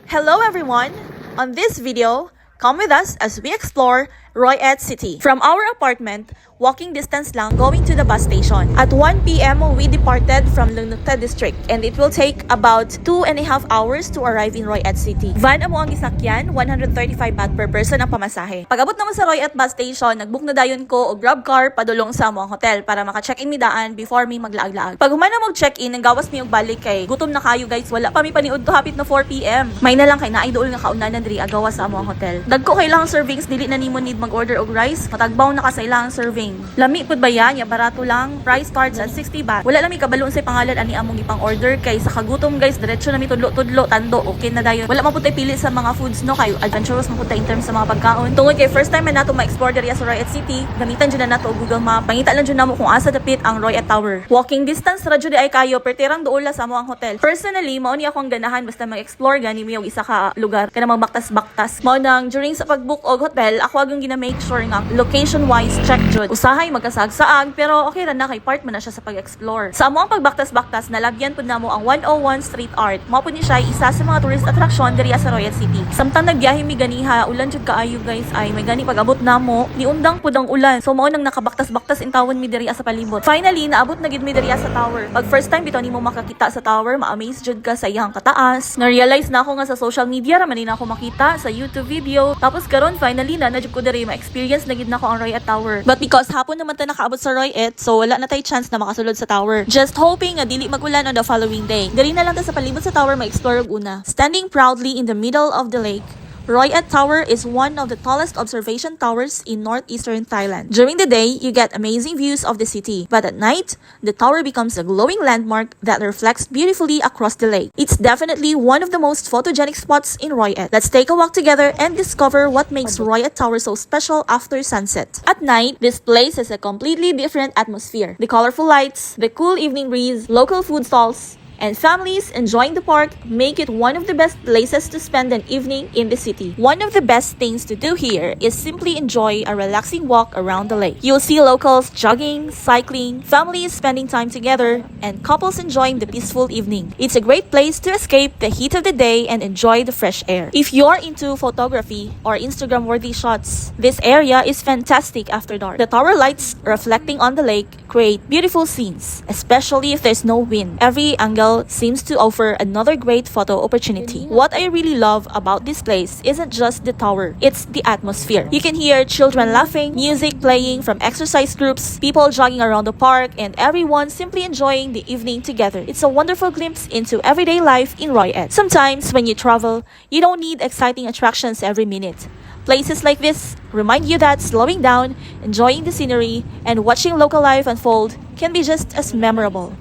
Hello everyone! On this video, come with us as we explore Royet City. From our apartment, walking distance lang going to the bus station. At 1 p.m. we departed from Luneta District and it will take about 2.5 hours to arrive in Royet City. Van amo ang gisakyan, 135 baht per person ang pamasahe. Pag-abot naman sa Royet bus station, nagbook na dayon ko og grab car padulong sa among hotel para maka-check-in mi daan before mi maglaag-laag. Pag humana mo check-in, ang gawas mi og balik kay gutom na kayo guys, wala pa mi paniud to hapit na 4 p.m. May na lang kay naidol nga kaunanan diri agawas sa among hotel. Dagko kailangan servings, dili na nimo need mag-order og rice, matagbaw na ka sa ilang serving. Lami pud ba yan? Ya barato lang. Price starts at 60 baht. Wala na mi kabalo unsay pangalan ani among ipang order kay sa kagutom guys, diretso na mi tudlo-tudlo tando. Okay na dayon. Wala man pud tay pili sa mga foods no kay adventurous man pud tay in terms sa mga pagkaon. Tungod kay first time na nato ma-explore diri sa Royet City, gamitan jud na nato og Google Map. Pangita lang jud namo kung asa dapit ang Royet Tower. Walking distance ra jud ay kayo pertirang duol sa amo ang hotel. Personally, mao ni ako ang ganahan basta mag-explore gani mi og isa ka lugar kana magbaktas-baktas. Mao nang during sa pag-book og hotel, ako agong gina-make sure nga location-wise check jud. Usahay magkasag-saag pero okay ra na kay part man na siya sa pag-explore. Sa amo ang pagbaktas-baktas, nalagyan pud namo ang 101 Street Art. Mao pud ni siya isa sa mga tourist attraction diri sa Royet City. Samtang nagbiyahe mi ganiha, ulan jud kaayo guys ay may gani pag-abot namo, niundang pud ang ulan. So mao nang nakabaktas-baktas in tawon mi diri sa palibot. Finally, naabot na gid mi diri sa tower. Pag first time bitaw nimo makakita sa tower, ma-amaze jud ka sa iyang kataas. Na-realize na ako nga sa social media ra man na ako makita sa YouTube video. Tapos karon finally na jud ko diri ma-experience na gid nako ang Royet Tower. But because hapon naman ta nakaabot sa Royet, so wala na tay chance na makasulod sa tower. Just hoping nga dili magulan on the following day. Diri na lang ta sa palibot sa tower ma-explore og una. Standing proudly in the middle of the lake, Royet Tower is one of the tallest observation towers in northeastern Thailand. During the day, you get amazing views of the city, but at night, the tower becomes a glowing landmark that reflects beautifully across the lake. It's definitely one of the most photogenic spots in Royet. Let's take a walk together and discover what makes Royet Tower so special after sunset. At night, this place has a completely different atmosphere. The colorful lights, the cool evening breeze, local food stalls, and families enjoying the park make it one of the best places to spend an evening in the city. One of the best things to do here is simply enjoy a relaxing walk around the lake. You'll see locals jogging, cycling, families spending time together, and couples enjoying the peaceful evening. It's a great place to escape the heat of the day and enjoy the fresh air. If you're into photography or Instagram-worthy shots, this area is fantastic after dark. The tower lights reflecting on the lake create beautiful scenes, especially if there's no wind. Every angle seems to offer another great photo opportunity. What I really love about this place isn't just the tower, it's the atmosphere. You can hear children laughing, music playing from exercise groups, people jogging around the park, and everyone simply enjoying the evening together. It's a wonderful glimpse into everyday life in Royet. Sometimes when you travel, you don't need exciting attractions every minute. Places like this remind you that slowing down, enjoying the scenery, and watching local life unfold can be just as memorable.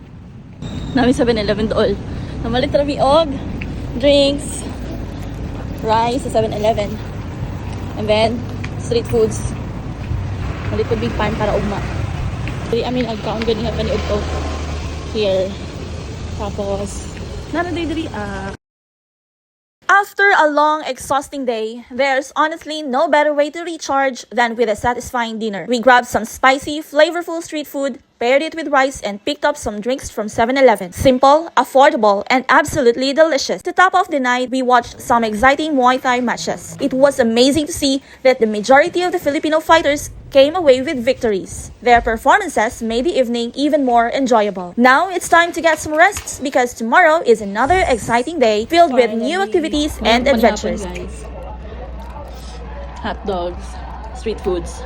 Nami 7-Eleven dool. Namalit rami og drinks, rice sa 7-Eleven. And then, street foods. Malit ko big pan para ugma. Dili amin agkaon gani nga paniud to. Here. Tapos, diri After a long, exhausting day, there's honestly no better way to recharge than with a satisfying dinner. We grabbed some spicy, flavorful street food, paired it with rice, and picked up some drinks from 7-Eleven. Simple, affordable, and absolutely delicious. To top off the night, we watched some exciting Muay Thai matches. It was amazing to see that the majority of the Filipino fighters came away with victories. Their performances made the evening even more enjoyable. Now it's time to get some rest because tomorrow is another exciting day filled with new activities and adventures. Hot dogs, street foods.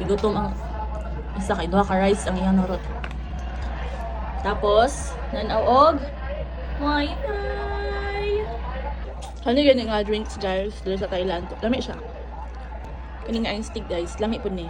Igutom ang isa kay duha ka rice ang iyang norot. Tapos, nanaog Muay Thai. Ano yun nga drinks guys dito sa Thailand? Lami siya. Kaning nga yung stick guys, lami po niya.